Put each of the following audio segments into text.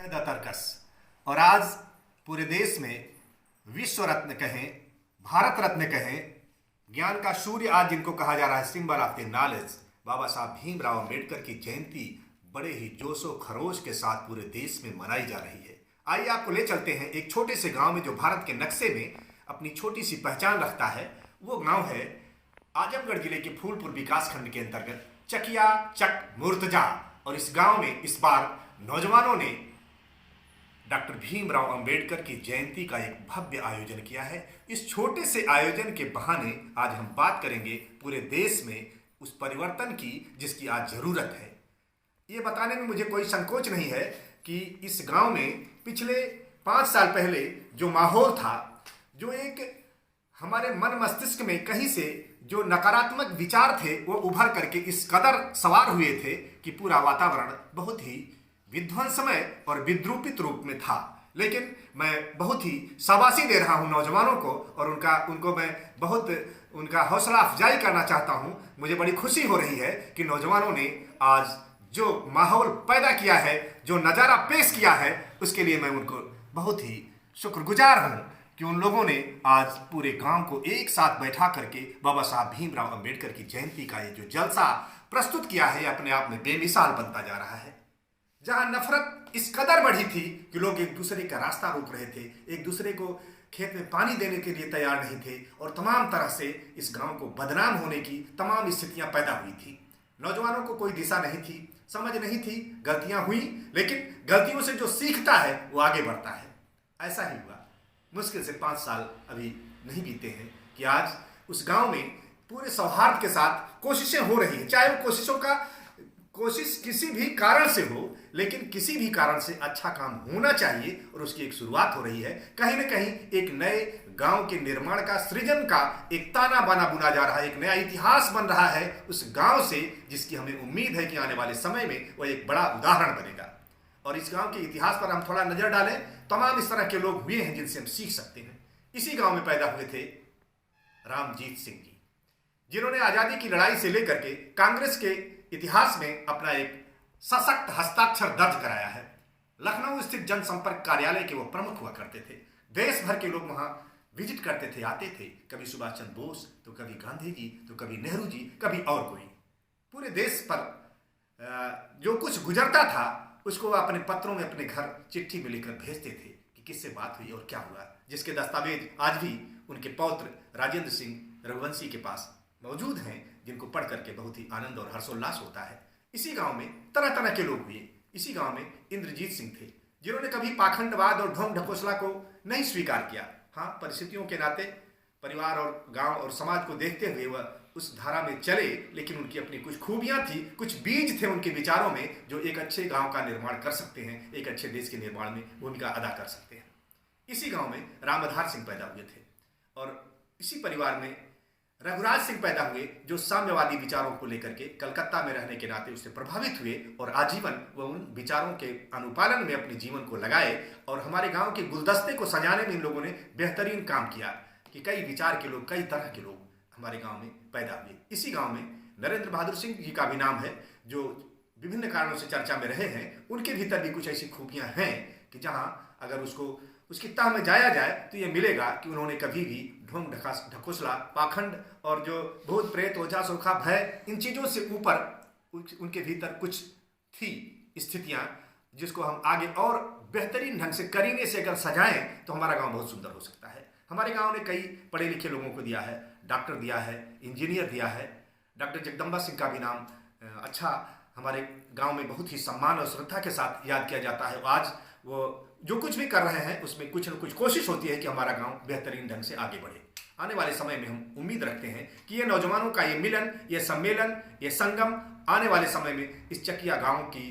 The Tarkash. और आज पूरे देश में विश्व रत्न कहें, भारत रत्न कहें, ज्ञान का सूर्य आज जिनको कहा जा रहा है, सिंबल ऑफ द नॉलेज, बाबा साहब भीमराव अंबेडकर की जयंती बड़े ही जोशो खरोश के साथ पूरे देश में मनाई जा रही है। आइए आपको ले चलते हैं एक छोटे से गांव में जो भारत के नक्शे में अपनी छोटी सी पहचान रखता है। वो गांव है आजमगढ़ जिले के फूलपुर विकासखंड के अंतर्गत चकिया चक मुर्तजा। और इस गांव में इस बार नौजवानों ने डॉक्टर भीमराव अंबेडकर की जयंती का एक भव्य आयोजन किया है। इस छोटे से आयोजन के बहाने आज हम बात करेंगे पूरे देश में उस परिवर्तन की जिसकी आज जरूरत है। ये बताने में मुझे कोई संकोच नहीं है कि इस गांव में पिछले 5 साल पहले जो माहौल था, जो एक हमारे मन मस्तिष्क में कहीं से जो नकारात्मक विचार थे वो उभर करके इस कदर सवार हुए थे कि पूरा वातावरण बहुत ही विध्वंसमय और विद्रूपित रूप में था। लेकिन मैं बहुत ही शाबाशी दे रहा हूं नौजवानों को और उनको मैं बहुत उनका हौसला अफजाई करना चाहता हूं। मुझे बड़ी खुशी हो रही है कि नौजवानों ने आज जो माहौल पैदा किया है, जो नज़ारा पेश किया है, उसके लिए मैं उनको बहुत ही शुक्रगुजार हूं कि उन लोगों ने आज पूरे गांव को एक साथ बैठा करके बाबा साहब भीमराव अंबेडकर की जयंती का ये जो जलसा प्रस्तुत किया है, अपने आप में बेमिसाल बनता जा रहा है। जहां नफरत इस कदर बढ़ी थी कि लोग एक दूसरे का रास्ता रोक रहे थे, एक दूसरे को खेत में पानी देने के लिए तैयार नहीं थे और तमाम तरह से इस गांव को बदनाम होने की तमाम स्थितियां पैदा हुई थी। नौजवानों को कोई दिशा नहीं थी, समझ नहीं थी, गलतियां हुई, लेकिन गलतियों से जो सीखता है वो आगे बढ़ता है। ऐसा ही हुआ। मुश्किल से 5 साल अभी नहीं बीते हैं कि आज उस गांव में पूरे सौहार्द के साथ कोशिशें हो रही हैं। चाहे वो कोशिश किसी भी कारण से हो, लेकिन किसी भी कारण से अच्छा काम होना चाहिए और उसकी एक शुरुआत हो रही है। कहीं ना कहीं एक नए गांव के निर्माण का, सृजन का एक ताना बाना बुना जा रहा है, एक नया इतिहास बन रहा है उस गांव से, जिसकी हमें उम्मीद है कि आने वाले समय में वह एक बड़ा उदाहरण बनेगा। और इस गांव के इतिहास पर हम थोड़ा नजर डालें, तमाम इस तरह के लोग हुए हैं जिनसे हम सीख सकते हैं। इसी गांव में पैदा हुए थे रामजीत सिंह जी, जिन्होंने आजादी की लड़ाई से लेकर के कांग्रेस के इतिहास में अपना एक सशक्त हस्ताक्षर दर्ज कराया है। लखनऊ स्थित जनसंपर्क कार्यालय के वो प्रमुख हुआ करते थे। देश भर के लोग वहां विजिट करते थे, आते थे। कभी सुभाष चंद्र बोस, तो कभी गांधी जी, तो कभी नेहरू जी, कभी और कोई। पूरे देश पर जो कुछ गुजरता था उसको वो अपने पत्रों में, अपने घर चिट्ठी में लिखकर भेजते थे कि किससे बात हुई और क्या हुआ, जिसके दस्तावेज आज भी उनके पौत्र राजेंद्र सिंह रघुवंशी के पास मौजूद हैं, जिनको पढ़ करके बहुत ही आनंद और हर्षोल्लास होता है। इसी गांव में तरह तरह के लोग हुए। इसी गांव में इंद्रजीत सिंह थे, जिन्होंने कभी पाखंडवाद और ढोंग ढकोसला को नहीं स्वीकार किया। हाँ, परिस्थितियों के नाते परिवार और गांव और समाज को देखते हुए वह उस धारा में चले, लेकिन उनकी अपनी कुछ खूबियां थी, कुछ बीज थे उनके विचारों में जो एक अच्छे गांव का निर्माण कर सकते हैं, एक अच्छे देश के निर्माण में भूमिका अदा कर सकते हैं। इसी गांव में रामधार सिंह पैदा हुए थे और इसी परिवार में रघुराज सिंह पैदा हुए, जो साम्यवादी विचारों को लेकर के कलकत्ता में रहने के नाते उससे प्रभावित हुए और आजीवन वह उन विचारों के अनुपालन में अपने जीवन को लगाए। और हमारे गांव के गुलदस्ते को सजाने में इन लोगों ने बेहतरीन काम किया कि कई विचार के लोग, कई तरह के लोग हमारे गांव में पैदा हुए। इसी गांव में नरेंद्र बहादुर सिंह जी का भी नाम है, जो विभिन्न कारणों से चर्चा में रहे हैं। उनके भीतर भी कुछ ऐसी खूबियां हैं कि जहां अगर उसकी तह में जाया जाए तो ये मिलेगा कि उन्होंने कभी भी ढोंग ढकोसला, पाखंड और जो भूत प्रेत, ओझा सोखा, भय, इन चीज़ों से ऊपर उनके भीतर कुछ थी स्थितियां जिसको हम आगे और बेहतरीन ढंग से करीने से अगर सजाएं तो हमारा गांव बहुत सुंदर हो सकता है। हमारे गांव ने कई पढ़े लिखे लोगों को दिया है, डॉक्टर दिया है, इंजीनियर दिया है। डॉक्टर जगदम्बा सिंह का भी नाम अच्छा हमारे गांव में बहुत ही सम्मान और श्रद्धा के साथ याद किया जाता है। आज वो जो कुछ भी कर रहे हैं उसमें कुछ न कुछ कोशिश होती है कि हमारा गांव बेहतरीन ढंग से आगे बढ़े। आने वाले समय में हम उम्मीद रखते हैं कि ये नौजवानों का ये मिलन, ये सम्मेलन, ये संगम आने वाले समय में इस चकिया गांव की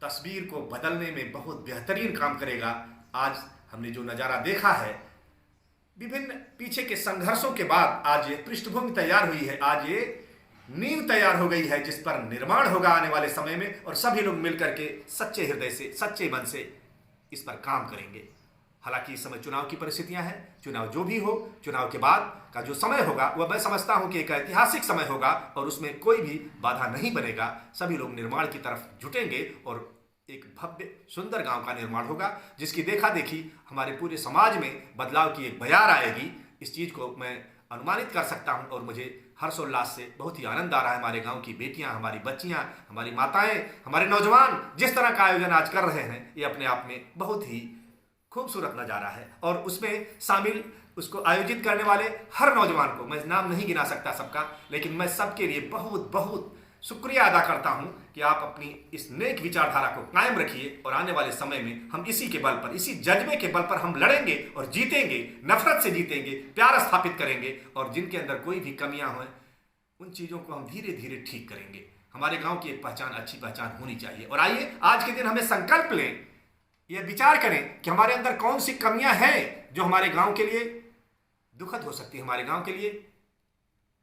तस्वीर को बदलने में बहुत बेहतरीन काम करेगा। आज हमने जो नज़ारा देखा है, विभिन्न पीछे के संघर्षों के बाद आज ये पृष्ठभूमि तैयार हुई है, आज ये नींव तैयार हो गई है जिस पर निर्माण होगा आने वाले समय में। और सभी लोग मिलकर के सच्चे हृदय से, सच्चे मन से इस पर काम करेंगे। हालांकि इस समय चुनाव की परिस्थितियां हैं, चुनाव जो भी हो, चुनाव के बाद का जो समय होगा वह मैं समझता हूं कि एक ऐतिहासिक समय होगा और उसमें कोई भी बाधा नहीं बनेगा। सभी लोग निर्माण की तरफ जुटेंगे और एक भव्य सुंदर गांव का निर्माण होगा, जिसकी देखा देखी हमारे पूरे समाज में बदलाव की एक बयार आएगी। इस चीज़ को मैं अनुमानित कर सकता हूं और मुझे हर्षोल्लास से बहुत ही आनंद आ रहा है। हमारे गांव की बेटियां, हमारी बच्चियां, हमारी माताएं, हमारे नौजवान जिस तरह का आयोजन आज कर रहे हैं, ये अपने आप में बहुत ही खूबसूरत नज़ारा है। और उसमें शामिल उसको आयोजित करने वाले हर नौजवान को मैं नाम नहीं गिना सकता सबका, लेकिन मैं सबके लिए बहुत बहुत शुक्रिया अदा करता हूं कि आप अपनी इस नेक विचारधारा को कायम रखिए और आने वाले समय में हम इसी के बल पर, इसी जज्बे के बल पर हम लड़ेंगे और जीतेंगे, नफरत से जीतेंगे, प्यार स्थापित करेंगे और जिनके अंदर कोई भी कमियां हों उन चीज़ों को हम धीरे धीरे ठीक करेंगे। हमारे गांव की एक पहचान, अच्छी पहचान होनी चाहिए। और आइए आज के दिन हमें संकल्प लें, यह विचार करें कि हमारे अंदर कौन सी कमियां हैं जो हमारे गांव के लिए दुखद हो सकती है, हमारे गांव के लिए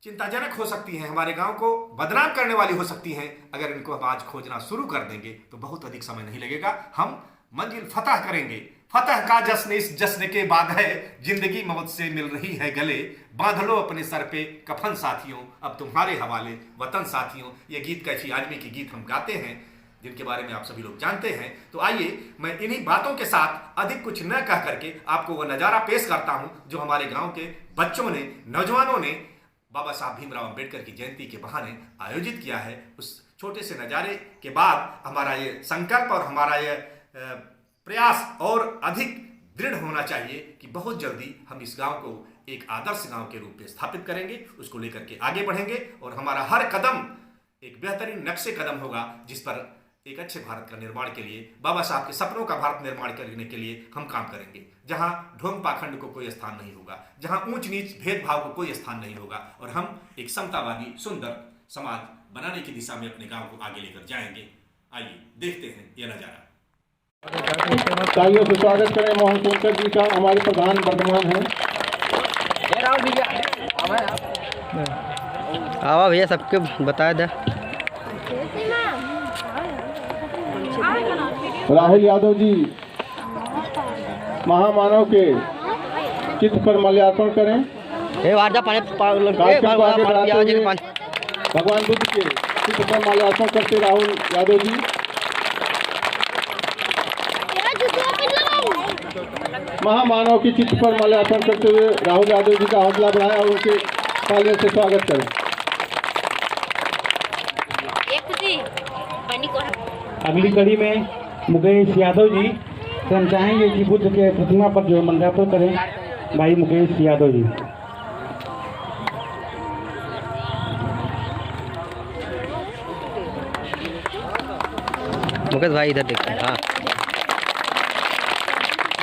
चिंताजनक हो सकती हैं, हमारे गांव को बदनाम करने वाली हो सकती हैं। अगर इनको हम आज खोजना शुरू कर देंगे तो बहुत अधिक समय नहीं लगेगा, हम मंजिल फतह करेंगे। फतह का जश्न इस जश्न के बाद है, जिंदगी मौत से मिल रही है गले, बांध लो अपने सर पे कफन साथियों, अब तुम्हारे हवाले वतन साथियों। ये गीत कैफी आदमी की गीत हम गाते हैं, जिनके बारे में आप सभी लोग जानते हैं। तो आइए मैं इन्हीं बातों के साथ अधिक कुछ न कह करके आपको वह नज़ारा पेश करता हूं जो हमारे गांव के बच्चों ने, नौजवानों ने बाबा साहब भीमराव अंबेडकर की जयंती के बहाने आयोजित किया है। उस छोटे से नज़ारे के बाद हमारा ये संकल्प और हमारा ये प्रयास और अधिक दृढ़ होना चाहिए कि बहुत जल्दी हम इस गांव को एक आदर्श गांव के रूप में स्थापित करेंगे, उसको लेकर के आगे बढ़ेंगे और हमारा हर कदम एक बेहतरीन नक्शे कदम होगा, जिस पर एक अच्छे भारत का निर्माण के लिए, बाबा साहब के सपनों का भारत निर्माण करने के लिए हम काम करेंगे, जहां ढोंग पाखंड को कोई स्थान नहीं होगा, जहां ऊंच नीच भेदभाव को कोई स्थान नहीं होगा और हम एक समतावादी सुंदर समाज बनाने की दिशा में अपने गांव को आगे लेकर जाएंगे। आइए देखते हैं यह नजारा। तालियों से स्वागत करें मोहन सोनकर जी का, हमारे प्रधान वर्तमान हैं। आवा भैया सबके बताया था। राहुल यादव जी महामानव के चित्र पर माल्यार्पण करें। भगवान बुद्ध के चित्र पर माल्यार्पण करते राहुल यादव जी। महामानव के चित्र पर माल्यार्पण करते हुए राहुल यादव जी का हौसला बढ़ाएं और उनके तालियों से स्वागत करें। अगली कड़ी में मुकेश यादव जी से हम चाहेंगे कि बुद्ध के प्रतिमा पर जो माल्यार्पण करें भाई मुकेश यादव जी। मुकेश भाई इधर देखते हैं। हाँ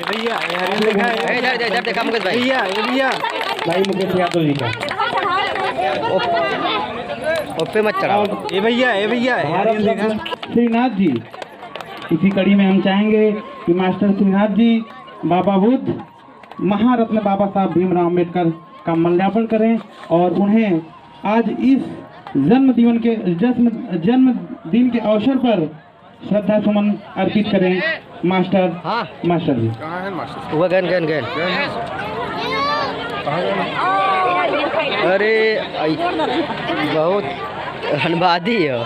भैया इधर देखा मुकेश भाई। भैया भाई मुकेश यादव जी का ओपे मत चढ़ाओ। ए भैया श्रीनाथ जी। इसी कड़ी में हम चाहेंगे कि मास्टर श्रीनाथ जी बाबा बुद्ध महारत्न बाबा साहब भीमराव अम्बेडकर का माल्यार्पण करें और उन्हें आज इस जन्मदिन के अवसर पर श्रद्धा सुमन अर्पित करें। मास्टर जी कहाँ है मास्टर? वो गन अरे बहुत धन्यवादी है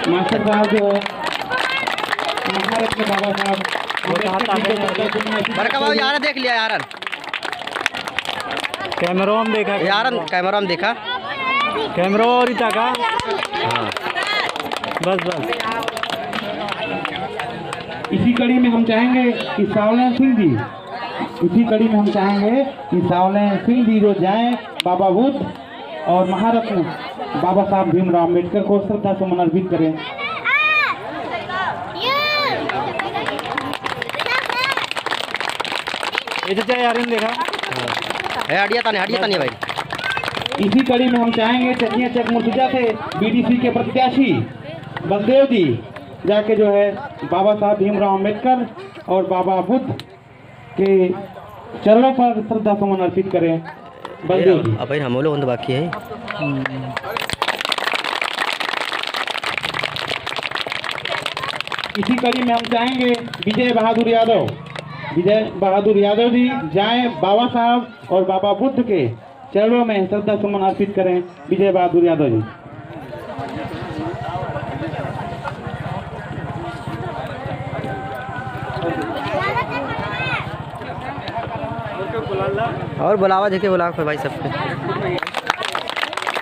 मास्टर साहब जो महारत्न बाबा साहब बड़का बाबू यार देख लिया यारन कैमरा में देखा कैमरा में देखा कैमरा और इता का। हाँ बस इसी कड़ी में हम चाहेंगे कि सावलेन सिंह जी जो जाएं बाबा बुद्ध और महारत्न बाबा साहब भीमराव अम्बेडकर को श्रद्धा सुमन अर्पित करें। हटिया तानी भाई। इसी कड़ी में हम चाहेंगे चकिया चक मुर्तुजा से बीडीसी के प्रत्याशी बलदेव जी जाके जो है बाबा साहब भीमराव अम्बेडकर और बाबा बुद्ध के चरणों पर श्रद्धा सुमन अर्पित करें। बलदेव जी अब हम लोग बाकी है। इसी कड़ी में हम चाहेंगे विजय बहादुर यादव जी जाएं बाबा साहब और बाबा बुद्ध के चरणों में श्रद्धा सुमन अर्पित करें। विजय बहादुर यादव जी। और बुलावा देखे बुलावा कोई भाई सबके।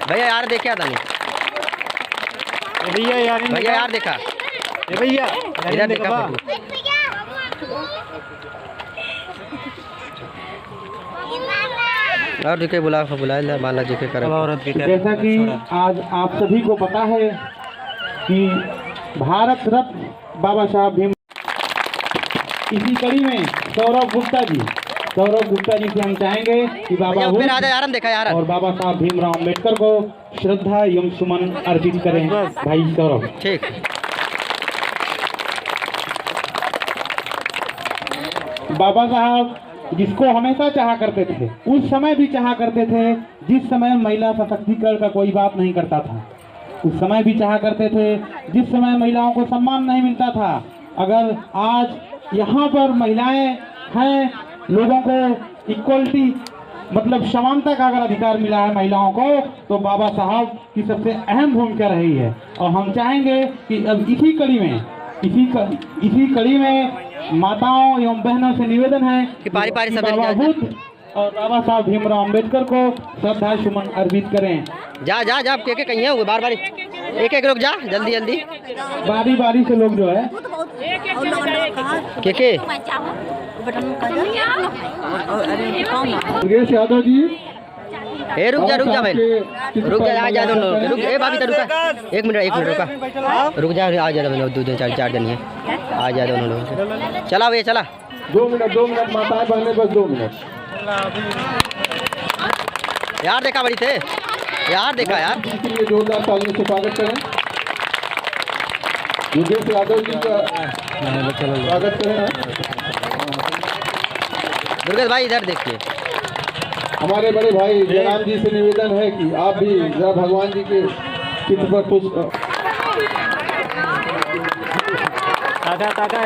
भैया यार देखे आता नहीं भैया यार भैया यार देखा भैया इधर देखा फोटो। और देखे बुलाया बाला जी के कर। जैसा कि आज आप सभी को पता है कि भारत रत्न बाबा साहब भीम, इसी कड़ी में सौरभ गुप्ता जी से हम चाहेंगे कि बाबा फिर आ जा यार हम देखा यार। और बाबा साहब भीमराव अम्बेडकर को श्रद्धा एवं सुमन अर्पित करें। भाई सौरभ। ठीक। बाबा साहब जिसको हमेशा चाहा करते थे, उस समय भी चाहा करते थे जिस समय महिला सशक्तिकरण का कोई बात नहीं करता था, उस समय भी चाहा करते थे जिस समय महिलाओं को सम्मान नहीं मिलता था। अगर आज यहाँ पर महिलाएं हैं, लोगों को इक्वलिटी मतलब समानता का अगर अधिकार मिला है महिलाओं को, तो बाबा साहब की सबसे अहम भूमिका रही है। और हम चाहेंगे कि अब इसी कड़ी में माताओं एवं बहनों से निवेदन है कि पारी सब बाबा बुद्ध और बाबा साहब भीमराव अम्बेडकर को श्रद्धा सुमन अर्पित करें। जा के कहीं है बार एक रुक जा जल्दी बारी से लोग जो है के योगेश यादव जी। रुक जा भाई रुक जा दोनों रुक। भाभी तो रुका एक मिनट रुका रुक जा। आ जा दो चार जन है। आ जा दोनों लोग। चला भैया चला। 2 मिनट माताएं बहने बस 2 मिनट। यार देखा बड़ी थे यार देखा यार। इसके लिए जोरदार तालियों से स्वागत करें योगेश यादव जी का। स्वागत करें। दुर्गेश भाई इधर देखिए। हमारे बड़े भाई जयराम जी से निवेदन है कि आप भी जरा भगवान जी के चित्र पर पुष्प।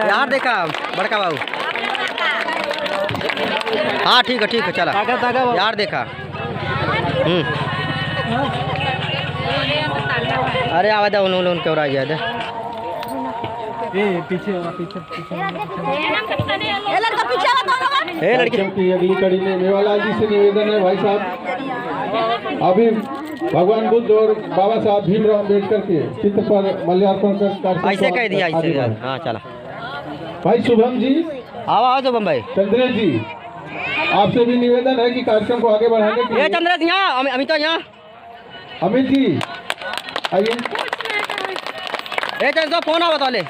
यार देखा बड़का बाबू। हाँ ठीक है चला यार देखा। अरे आवाज उन क्यों आ जाए पीछे लड़की की अगली कड़ी में मेवालाल जी से निवेदन है भाई साहब, अभी भगवान बुद्ध और बाबा साहब भीमराव अम्बेडकर के चित्र पर माल्यार्पण कर ऐसे कह दिया ऐसे। हाँ चला भाई शुभम जी। आओ तो बम्बई। चंद्रेश जी आपसे भी निवेदन है कि कार्यक्रम को आगे बढ़ाने के लिए। चंद्रेश यहाँ अमित यहाँ अमित जी आइए। चंद्र फोन आ बता ले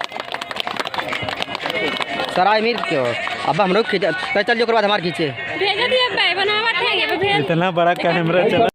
सराय मीर क्यों अब हम लोग चल जो बाद हमारे खींचे भेज दिए बनावट है इतना बड़ा कैमरा चला।